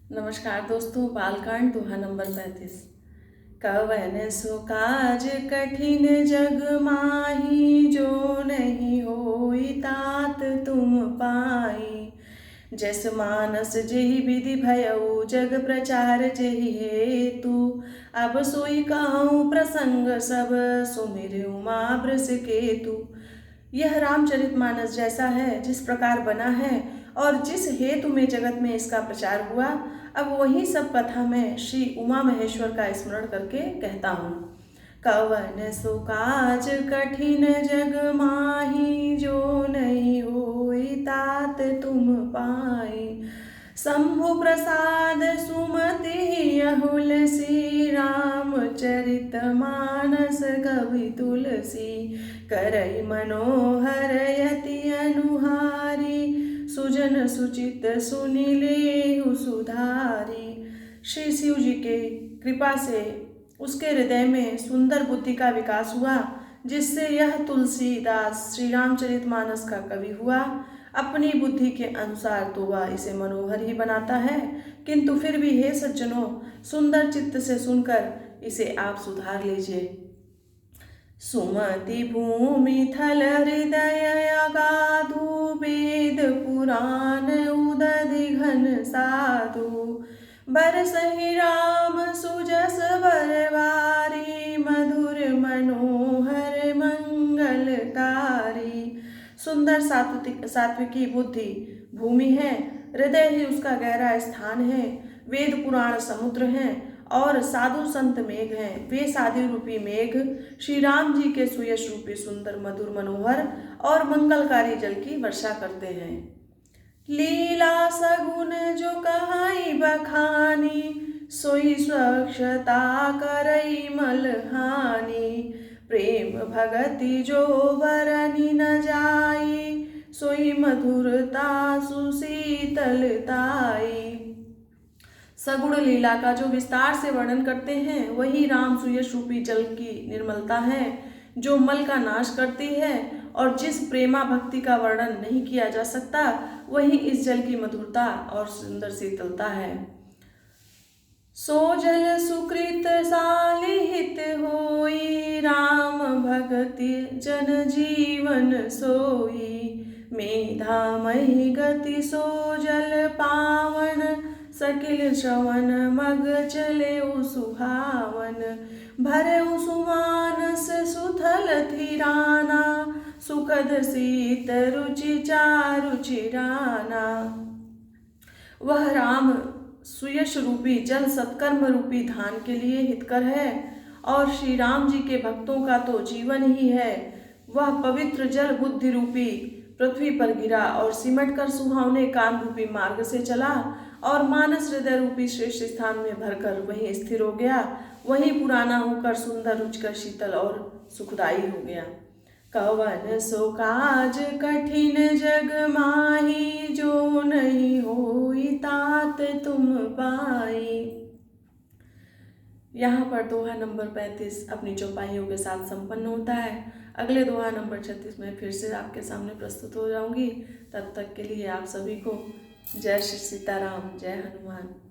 नमस्कार दोस्तों, बालकांड दोहा नंबर 35। कवन सो काज कठिन जग माही, जो नहीं होई तात तुम पाई। जस मानस जेहि विधि भयउ, जग प्रचार जेहि हेतु। अब सोई कहूँ प्रसंग सब, सुमिर उमा वृष केतु। यह रामचरितमानस जैसा है जिस प्रकार बना है और जिस हेतु में जगत में इसका प्रचार हुआ, अब वही सब कथा में श्री उमा महेश्वर का स्मरण करके कहता हूँ। कवन सो काज कठिन जग माही, जो नहीं होई तात तुम पाई। शंभु प्रसाद सुमति अहुलसी, रामचरित मानस कवि तुलसी। करई मनोहर यति अनुहारी, सुजन सुचित सुनि लेहु सुधारी। श्री शिव जी के कृपा से उसके हृदय में सुंदर बुद्धि का विकास हुआ, जिससे यह तुलसीदास श्री रामचरितमानस का कवि हुआ। अपनी बुद्धि के अनुसार तो वह इसे मनोहर ही बनाता है, किंतु फिर भी हे सज्जनों, सुंदर चित्त से सुनकर इसे आप सुधार लीजिए। सुमति भूमि थल हृदय अगाधु, वेद पुराण उदधि घन साधु। बरसहि राम सुजस बरवारी, मधुर मनोहर मंगलकारी। सुंदर सात्विकी बुद्धि भूमि है, हृदय ही उसका गहरा स्थान है। वेद पुराण समुद्र हैं और साधु संत मेघ हैं। वे साधु रूपी मेघ श्री राम जी के सुयश रूपी सुंदर मधुर मनोहर और मंगलकारी जल की वर्षा करते हैं। लीला सगुन जो कहाई बखानी, सोई स्वच्छता करई मलहानी। प्रेम भगति जो बरनी न जाई, सोई मधुरता सुशीतलताई। सगुण लीला का जो विस्तार से वर्णन करते हैं, वही राम सुयश रूपी जल की निर्मलता है, जो मल का नाश करती है। और जिस प्रेमा भक्ति का वर्णन नहीं किया जा सकता, वही इस जल की मधुरता और सुंदर शीतलता है। सो जल सुकृत सालिहित होई, राम भगति जन जीवन सोई। मेधा मही गति सो जल पावन, सकिल श्रवण मग चले सुहावन। भरे सुमानस सुथल थिराना, सुखद शीत रुचि चारु चिराना। वह राम सुयश रूपी जल सत्कर्म रूपी धान के लिए हितकर है, और श्री राम जी के भक्तों का तो जीवन ही है। वह पवित्र जल बुद्धि रूपी पृथ्वी पर गिरा और सिमट कर सुहावने कान रूपी मार्ग से चला, और मानस हृदय रूपी श्रेष्ठ स्थान में भरकर वहीं स्थिर हो गया। वहीं पुराना होकर सुंदर रुचकर शीतल और सुखदायी हो गया। कवन सो काज कठिन जग माही, जो नहीं होई तात तुम पाई। यहाँ पर दोहा नंबर 35 अपनी चौपाइयों के साथ संपन्न होता है। अगले दोहा नंबर 36 में फिर से आपके सामने प्रस्तुत हो जाऊंगी। तब तक के लिए आप सभी को जय श्री सीताराम, जय हनुमान।